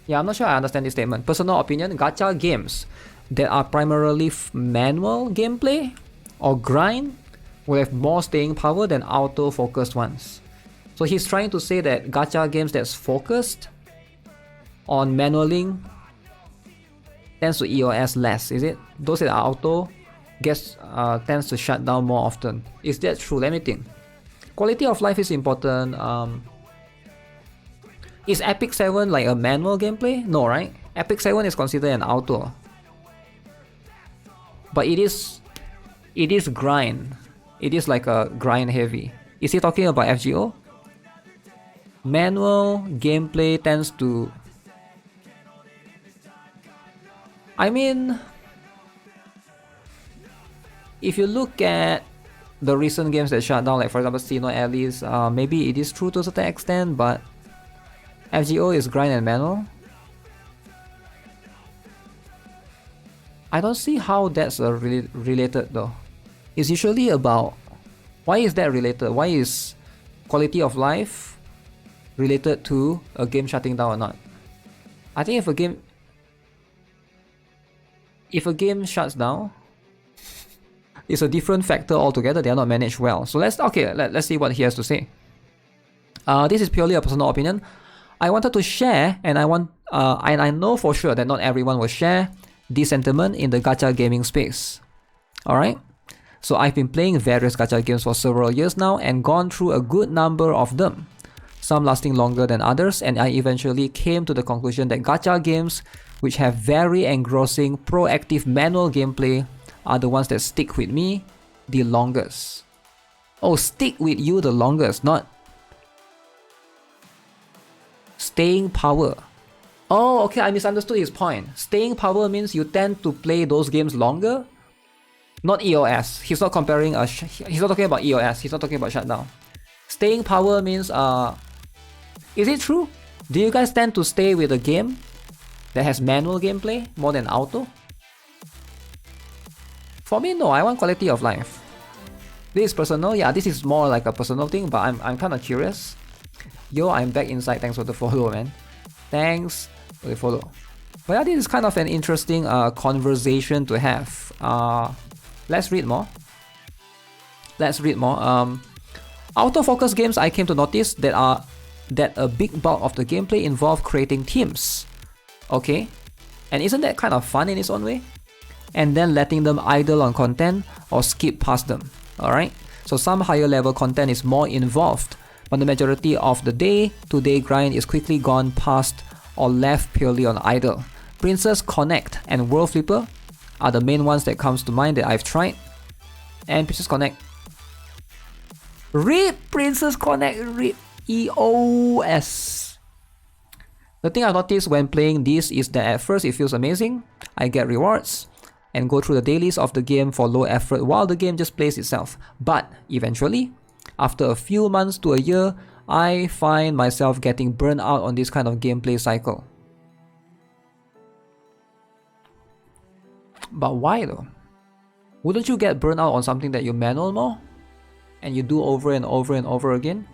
Yeah, I'm not sure I understand this statement. Personal opinion, gacha games that are primarily manual gameplay or grind will have more staying power than auto-focused ones. So he's trying to say that gacha games that's focused on manualing tends to EOS less, is it? Those that are auto tends to shut down more often. Is that true? Let me think. Quality of life is important. Is Epic 7 like a manual gameplay? No, right? Epic 7 is considered an auto. But it is grind. It is like a grind heavy. Is he talking about FGO? Manual gameplay tends to... I mean... If you look at the recent games that shut down, like for example Sino Alice, maybe it is true to a certain extent, but FGO is grind and manual. I don't see how that's related though. It's usually about... Why is that related? Why is quality of life related to a game shutting down or not? I think if a game shuts down, it's a different factor altogether. They are not managed well. So let's see what he has to say. This is purely a personal opinion. I wanted to share, and I know for sure that not everyone will share this sentiment in the gacha gaming space. Alright? So I've been playing various gacha games for several years now and gone through a good number of them, some lasting longer than others, and I eventually came to the conclusion that gacha games which have very engrossing proactive manual gameplay are the ones that stick with me the longest. Oh, stick with you the longest, not staying power. Oh, okay, I misunderstood his point. Staying power means you tend to play those games longer, not EOS. He's not comparing he's not talking about EOS. He's not talking about shutdown. Staying power means is it true? Do you guys tend to stay with a game that has manual gameplay more than auto? For me, no. I want quality of life. This is personal. Yeah, this is more like a personal thing, but I'm kind of curious. Yo, I'm back inside. Thanks for the follow, man. Thanks for the follow. But yeah, this is kind of an interesting conversation to have. Let's read more. Autofocus games, I came to notice that a big bulk of the gameplay involve creating teams. Okay, and isn't that kind of fun in its own way? And then letting them idle on content or skip past them. Alright, so some higher level content is more involved, but the majority of the day-to-day grind is quickly gone past or left purely on idle. Princess Connect and World Flipper are the main ones that comes to mind that I've tried. And Princess Connect. RIP Princess Connect, RIP EOS. The thing I noticed when playing this is that at first it feels amazing. I get rewards and go through the dailies of the game for low effort while the game just plays itself. But eventually, after a few months to a year, I find myself getting burnt out on this kind of gameplay cycle. But why though? Wouldn't you get burnt out on something that you manual more? And you do over and over and over again?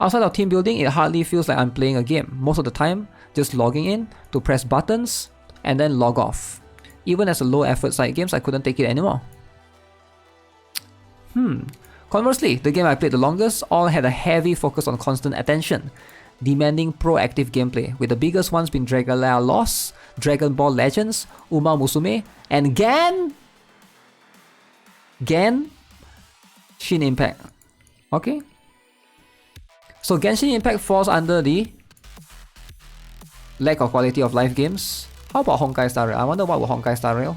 Outside of team building, it hardly feels like I'm playing a game. Most of the time, just logging in to press buttons and then log off. Even as a low effort side games, I couldn't take it anymore. Conversely, the game I played the longest all had a heavy focus on constant attention, demanding proactive gameplay, with the biggest ones being Dragula Lost, Dragon Ball Legends, Uma Musume, and Genshin Impact. Okay? So Genshin Impact falls under the lack of quality of life games. How about Honkai Star Rail? I wonder what would Honkai Star Rail?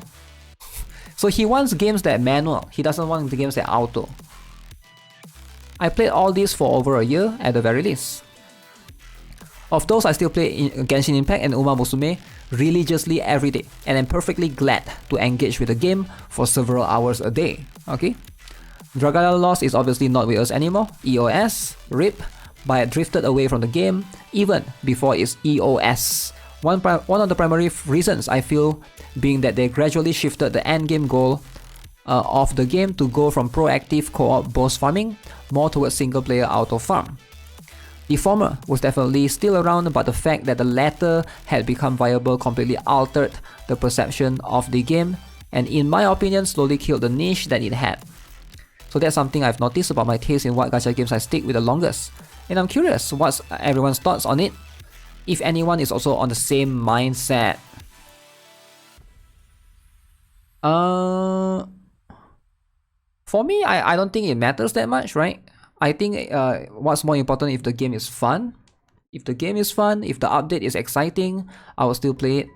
So he wants games that manual. He doesn't want the games that auto. I played all these for over a year at the very least. Of those, I still play Genshin Impact and Uma Musume religiously every day, and I'm perfectly glad to engage with the game for several hours a day. Okay? Dragula Lost is obviously not with us anymore. EOS, RIP, but I drifted away from the game even before its EOS. One of the primary reasons I feel being that they gradually shifted the endgame goal of the game to go from proactive co-op boss farming more towards single player auto farm. The former was definitely still around, but the fact that the latter had become viable completely altered the perception of the game, and in my opinion slowly killed the niche that it had. So that's something I've noticed about my taste in what gacha games I stick with the longest. And I'm curious what's everyone's thoughts on it, if anyone is also on the same mindset. For me, I don't think it matters that much, right? I think what's more important if the game is fun. If the game is fun, if the update is exciting, I will still play it.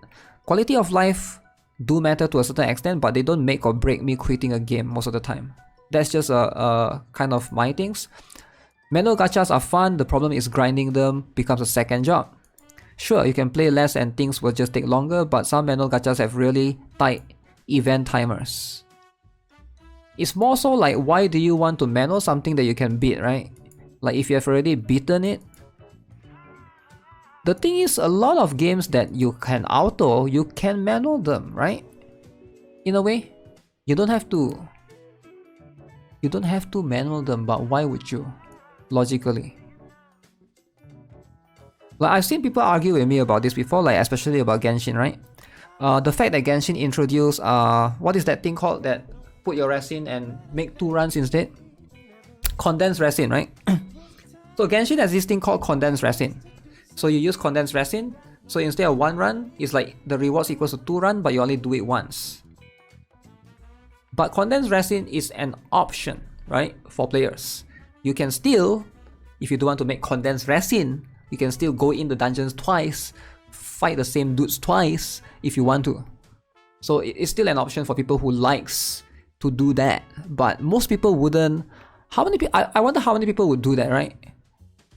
Quality of life do matter to a certain extent, but they don't make or break me quitting a game most of the time. That's just a kind of my things. Manual gachas are fun, the problem is grinding them becomes a second job. Sure, you can play less and things will just take longer, but some manual gachas have really tight event timers. It's more so like, why do you want to manual something that you can beat, right? Like if you have already beaten it. The thing is, a lot of games that you can auto, you can manual them, right? In a way, you don't have to manual them, but why would you? Logically. Like I've seen people argue with me about this before, like especially about Genshin, right? The fact that Genshin introduced what is that thing called that put your resin and make 2 runs instead? Condensed resin, right? So Genshin has this thing called condensed resin. So you use condensed resin, so instead of 1 run, it's like the rewards equals to 2 run, but you only do it once. But condensed resin is an option, right, for players. You can still, if you don't want to make condensed resin, you can still go in the dungeons twice, fight the same dudes twice if you want to. So it's still an option for people who likes to do that, but most people wouldn't. How many people? I wonder how many people would do that, right?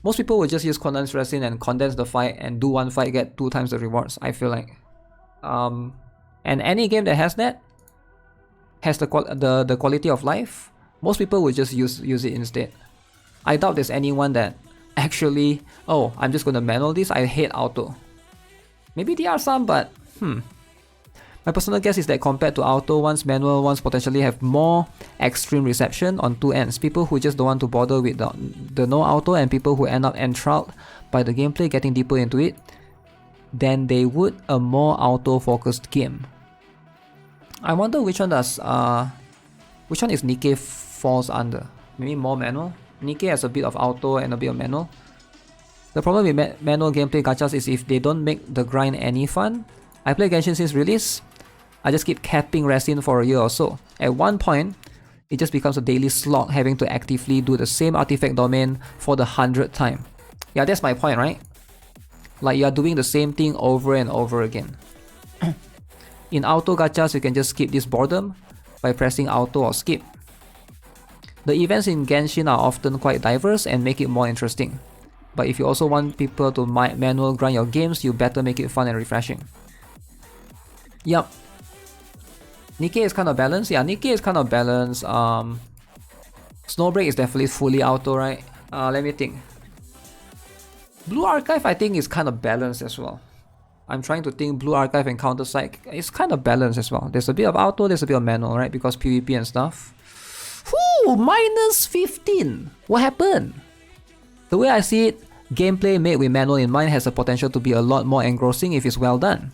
Most people would just use condensed resin and condense the fight and do 1 fight, get 2 times the rewards. I feel like, and any game that has that has the quality of life. Most people would just use it instead. I doubt there's anyone that actually, oh, I'm just gonna manual this. I hate auto. Maybe there are some, but my personal guess is that compared to auto ones, manual ones potentially have more extreme reception on 2 ends. People who just don't want to bother with the no auto, and people who end up enthralled by the gameplay, getting deeper into it than they would a more auto focused game. I wonder which one is Nikke falls under. Maybe more manual. Nikke has a bit of auto and a bit of manual. The problem with manual gameplay gachas is if they don't make the grind any fun. I play Genshin since release. I just keep capping resin for a year or so. At one point, it just becomes a daily slog having to actively do the same artifact domain for the 100th time. Yeah, that's my point, right? Like you are doing the same thing over and over again. In auto gachas, you can just skip this boredom by pressing auto or skip. The events in Genshin are often quite diverse and make it more interesting. But if you also want people to manual grind your games, you better make it fun and refreshing. Yup. Nikke is kind of balanced. Yeah, Nikke is kind of balanced. Snowbreak is definitely fully auto, right? Let me think. Blue Archive, I think, is kind of balanced as well. I'm trying to think. Blue Archive and Counter-Strike is kind of balanced as well. There's a bit of auto, there's a bit of manual, right? Because PvP and stuff. Whoo! Minus 15! What happened? The way I see it, gameplay made with manual in mind has the potential to be a lot more engrossing if it's well done.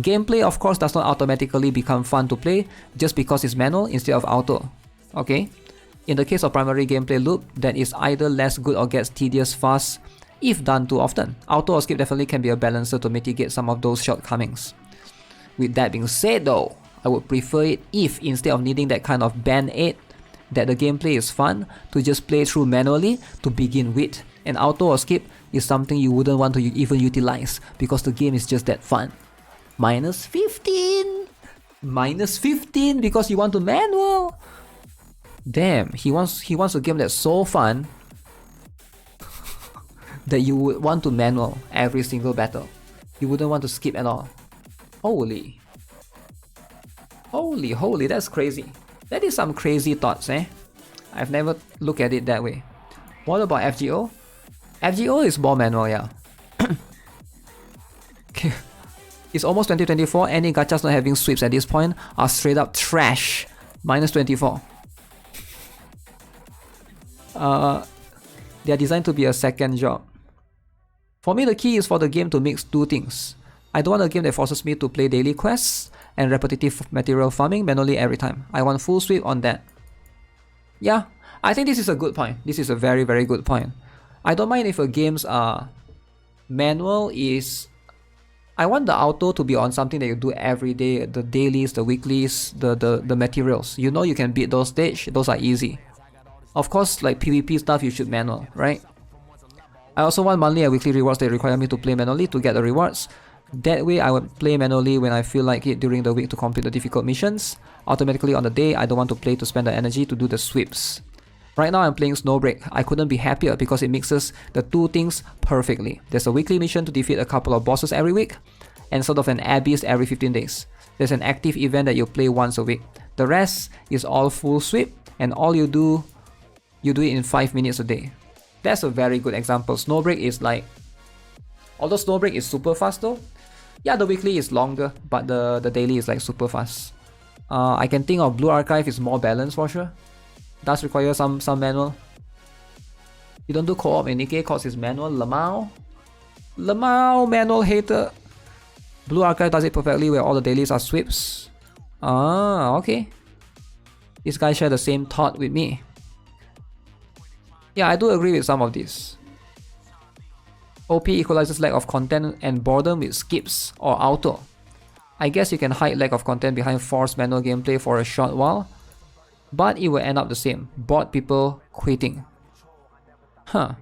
Gameplay, of course, does not automatically become fun to play just because it's manual instead of auto. Okay? In the case of primary gameplay loop, that is either less good or gets tedious fast if done too often. Auto or skip definitely can be a balancer to mitigate some of those shortcomings. With that being said though, I would prefer it if instead of needing that kind of band-aid that the gameplay is fun, to just play through manually to begin with. And auto or skip is something you wouldn't want to even utilize because the game is just that fun. Minus 15! Minus 15 because you want to manual! Damn, he wants a game that's so fun that you would want to manual every single battle. You wouldn't want to skip at all. Holy, that's crazy. That is some crazy thoughts, eh? I've never looked at it that way. What about FGO? FGO is more manual, yeah. Okay. It's almost 2024, any gachas not having sweeps at this point are straight up trash. Minus 24. They are designed to be a second job. For me, the key is for the game to mix two things. I don't want a game that forces me to play daily quests and repetitive material farming manually every time. I want full sweep on that. Yeah, I think this is a good point. This is a very, very good point. I don't mind if a game's manual is... I want the auto to be on something that you do every day, the dailies, the weeklies, the materials. You know you can beat those stage, those are easy. Of course, like PvP stuff, you should manual, right? I also want monthly and weekly rewards that require me to play manually to get the rewards. That way, I would play manually when I feel like it during the week to complete the difficult missions. Automatically on the day, I don't want to play to spend the energy to do the sweeps. Right now, I'm playing Snowbreak. I couldn't be happier because it mixes the two things perfectly. There's a weekly mission to defeat a couple of bosses every week, and sort of an abyss every 15 days. There's an active event that you play once a week. The rest is all full sweep, and all you do it in 5 minutes a day. That's a very good example. Snowbreak is like... Although Snowbreak is super fast though, yeah, the weekly is longer, but the daily is like super fast. I can think of Blue Archive is more balanced for sure. Does require some manual. You don't do co-op in Nikkei cause it's manual. Lamau manual hater. Blue Archive does it perfectly where all the dailies are sweeps. Ah, okay. This guy shared the same thought with me. Yeah, I do agree with some of this. OP equalizes lack of content and boredom with skips or auto. I guess you can hide lack of content behind forced manual gameplay for a short while, but it will end up the same. Bored people quitting. Huh.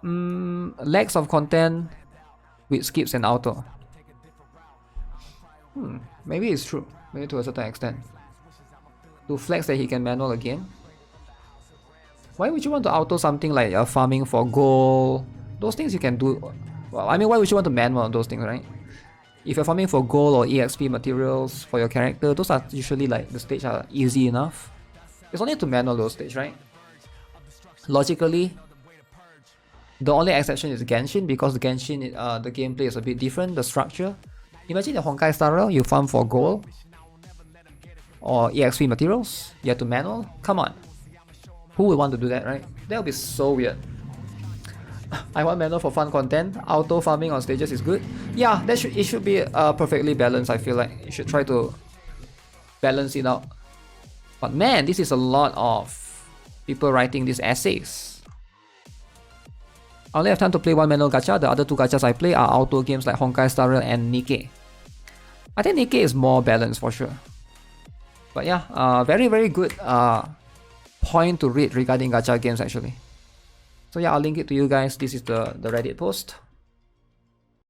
Lacks of content with skips and auto. Maybe it's true. Maybe to a certain extent. To flex that he can manual again. Why would you want to auto something like farming for gold? Those things you can do. Well, I mean, why would you want to manual those things, right? If you're farming for gold or EXP materials for your character, those are usually like the stage are easy enough. It's only to manual those stages, right? Logically, the only exception is Genshin, because the Genshin, the gameplay is a bit different, the structure. Imagine the Honkai Star Rail, you farm for gold or EXP materials, you have to manual. Come on, who would want to do that, right? That would be so weird. I want manual for fun content. Auto farming on stages is good. Yeah, it should be perfectly balanced. I feel like you should try to balance it out. But man, this is a lot of people writing these essays. I only have time to play one manual gacha. The other two gachas I play are auto games like Honkai Star Rail and Nikkei. I think Nikkei is more balanced for sure. But yeah, very very good point to read regarding gacha games actually. So yeah, I'll link it to you guys. This is the Reddit post.